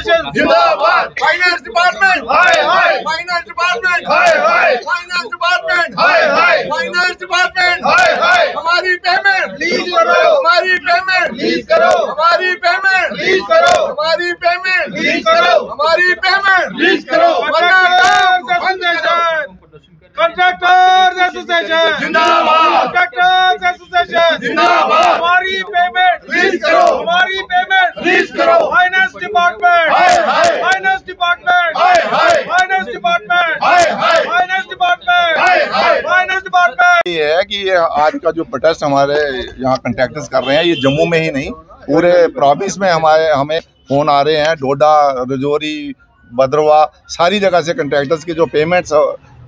Association जिंदाबाद। Finance department हाय हाय। फाइनेंस डिपार्टमेंट हाय हाय। फाइनेंस डिपार्टमेंट हाय हाय। फाइनेंस डिपार्टमेंट हाय हाय। हमारी पेमेंट रिलीज करो। हमारी पेमेंट रिलीज करो। हमारी पेमेंट रिलीज करो। हमारी पेमेंट रिलीज करो। हमारी पेमेंट रिलीज करो। कंट्रैक्टर्स एसोसिएशन जिंदाबाद। कंट्रैक्टर्स एसोसिएशन जिंदाबाद। हमारी पेमेंट रिलीज करो। हमारी पेमेंट रिलीज करो। फाइनेंस डिपार्टमेंट हाय हाय। फाइनेंस डिपार्टमेंट हाय हाय। फाइनेंस डिपार्टमेंट हाय हाय। फाइनेंस डिपार्टमेंट हाय हाय। Finance department. ये है कि ये आज का जो प्रोटेस्ट हमारे यहाँ कंट्रैक्टर्स कर रहे हैं, ये जम्मू में ही नहीं पूरे प्रोविंस में हमें फोन आ रहे हैं। डोडा, रजौरी, भद्रवाह सारी जगह से कंट्रैक्टर्स की जो पेमेंट्स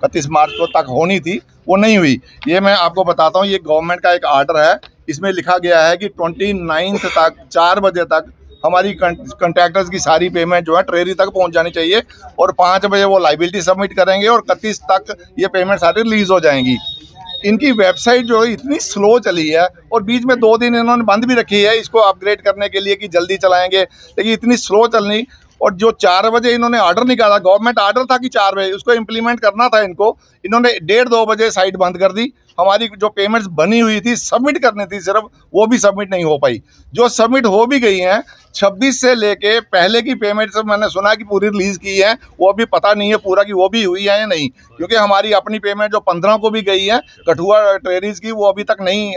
31 मार्च को तक होनी थी वो नहीं हुई। ये मैं आपको बताता हूँ, ये गवर्नमेंट का एक आर्डर है। इसमें लिखा गया है कि 29 तक 4 बजे तक हमारी कंट्रैक्टर्स की सारी पेमेंट जो है ट्रेजरी तक पहुंच जानी चाहिए और 5 बजे वो लाइबिलिटी सबमिट करेंगे और 31 तक ये पेमेंट सारी रिलीज हो जाएंगी। इनकी वेबसाइट जो है इतनी स्लो चली है और बीच में 2 दिन इन्होंने बंद भी रखी है इसको अपग्रेड करने के लिए कि जल्दी चलाएंगे, लेकिन इतनी स्लो चलनी। और जो 4 बजे इन्होंने ऑर्डर निकाला, गवर्नमेंट आर्डर था कि 4 बजे उसको इम्प्लीमेंट करना था इनको, इन्होंने 1:30-2 बजे साइट बंद कर दी। हमारी जो पेमेंट्स बनी हुई थी सबमिट करनी थी सिर्फ, वो भी सबमिट नहीं हो पाई। जो सबमिट हो भी गई हैं 26 से लेके पहले की पेमेंट से मैंने सुना कि पूरी रिलीज की है, वो अभी पता नहीं है पूरा कि वो भी हुई है या नहीं, क्योंकि हमारी अपनी पेमेंट जो 15 को भी गई है कठुआ ट्रेडर्स की, वो अभी तक नहीं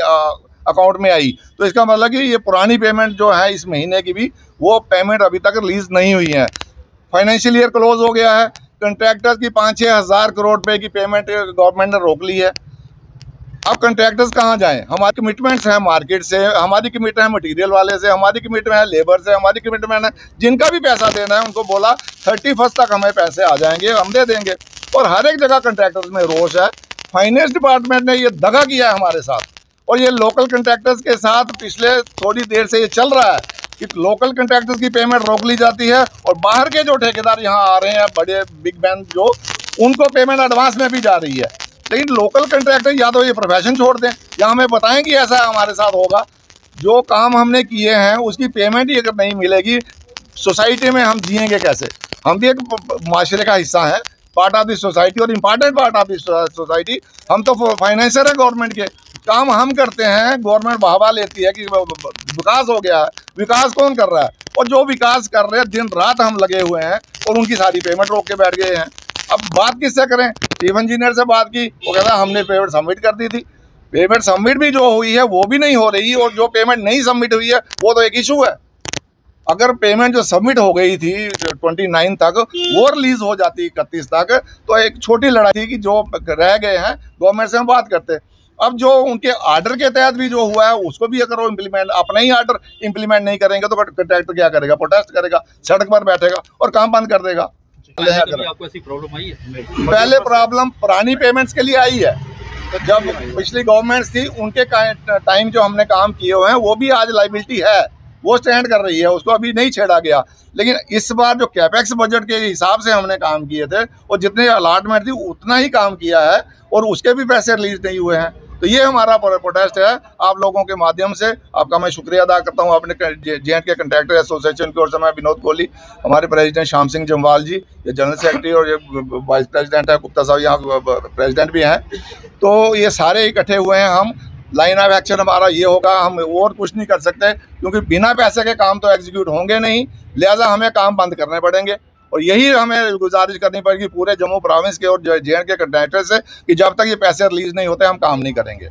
अकाउंट में आई। तो इसका मतलब कि ये पुरानी पेमेंट जो है इस महीने की भी वो पेमेंट अभी तक रिलीज नहीं हुई है। फाइनेंशियल ईयर क्लोज हो गया है, कंट्रैक्टर्स की 5-6 हज़ार करोड़ रुपए की पेमेंट गवर्नमेंट ने रोक ली है। अब कंट्रैक्टर्स कहाँ जाएं? हमारी कमिटमेंट्स हैं मार्केट से, हमारी कमिटमेंट है मटेरियल वाले से, हमारी कमिटमेंट है लेबर से, हमारी कमिटमेंट है जिनका भी पैसा देना है उनको बोला 31 तक हमें पैसे आ जाएंगे, हम दे देंगे। और हर एक जगह कंट्रैक्टर्स में रोष है। फाइनेंस डिपार्टमेंट ने ये दगा किया है हमारे साथ और ये लोकल कंट्रैक्टर्स के साथ पिछले थोड़ी देर से ये चल रहा है कि लोकल कंट्रैक्टर्स की पेमेंट रोक ली जाती है और बाहर के जो ठेकेदार यहाँ आ रहे हैं बड़े बिग बैन जो, उनको पेमेंट एडवांस में भी जा रही है। लेकिन लोकल कंट्रैक्टर या तो ये प्रोफेशन छोड़ दें या हमें बताएं कि ऐसा हमारे साथ होगा। जो काम हमने किए हैं उसकी पेमेंट ही अगर नहीं मिलेगी, सोसाइटी में हम जिएंगे कैसे? हम भी एक माशरे का हिस्सा हैं, पार्ट ऑफ द सोसाइटी और important part of the society. हम तो फाइनेंसर हैं गवर्नमेंट के, काम हम करते हैं, गवर्नमेंट वाहवा लेती है कि विकास हो गया है। विकास कौन कर रहा है? और जो विकास कर रहे हैं दिन रात हम लगे हुए हैं और उनकी सारी पेमेंट रोक के बैठ गए हैं। अब बात किससे करें? चीफ इंजीनियर से बात की, वो कहता हमने पेमेंट सबमिट कर दी थी। पेमेंट सबमिट भी जो हुई है वो भी नहीं हो रही और जो पेमेंट नहीं सबमिट हुई है वो तो एक इशू है। अगर पेमेंट जो सबमिट हो गई थी 29 तक वो रिलीज हो जाती 31 तक तो एक छोटी लड़ाई थी कि जो रह गए हैं गवर्नमेंट से हम बात करते। अब जो उनके आर्डर के तहत भी जो हुआ है उसको भी अगर वो इम्प्लीमेंट, अपना ही आर्डर इम्प्लीमेंट नहीं करेंगे तो कंट्रैक्टर क्या करेगा? प्रोटेस्ट करेगा, सड़क पर बैठेगा और काम बंद कर देगा। आपको ऐसी प्रॉब्लम आई है? पहले प्रॉब्लम पुरानी पेमेंट्स के लिए आई है, जब पिछली गवर्नमेंट्स थी उनके टाइम जो हमने काम किए हुए हैं वो भी आज लाइबिलिटी है, वो स्टैंड कर रही है, उसको अभी नहीं छेड़ा गया। लेकिन इस बार जो कैपेक्स बजट के हिसाब से हमने काम किए थे और जितने अलॉटमेंट थी उतना ही काम किया है और उसके भी पैसे रिलीज नहीं हुए हैं। तो ये हमारा प्रोटेस्ट है। आप लोगों के माध्यम से आपका मैं शुक्रिया अदा करता हूँ। अपने जे.एंड.के कंट्रैक्टर एसोसिएशन की ओर से मैं विनोद कोहली, हमारे प्रेसिडेंट श्याम सिंह जम्वाल जी, ये जनरल सेक्रेटरी और ये वाइस प्रेसिडेंट है गुप्ता साहब, यहाँ प्रेसिडेंट भी हैं। तो ये सारे इकट्ठे हुए हैं। हम लाइन ऑफ एक्शन हमारा ये होगा, हम और कुछ नहीं कर सकते क्योंकि बिना पैसे के काम तो एग्जीक्यूट होंगे नहीं, लिहाजा हमें काम बंद करने पड़ेंगे। और यही हमें गुजारिश करनी पड़ेगी पूरे जम्मू प्रोविंस के और जे.एंड.के कंट्रैक्टर से कि जब तक ये पैसे रिलीज नहीं होते हम काम नहीं करेंगे।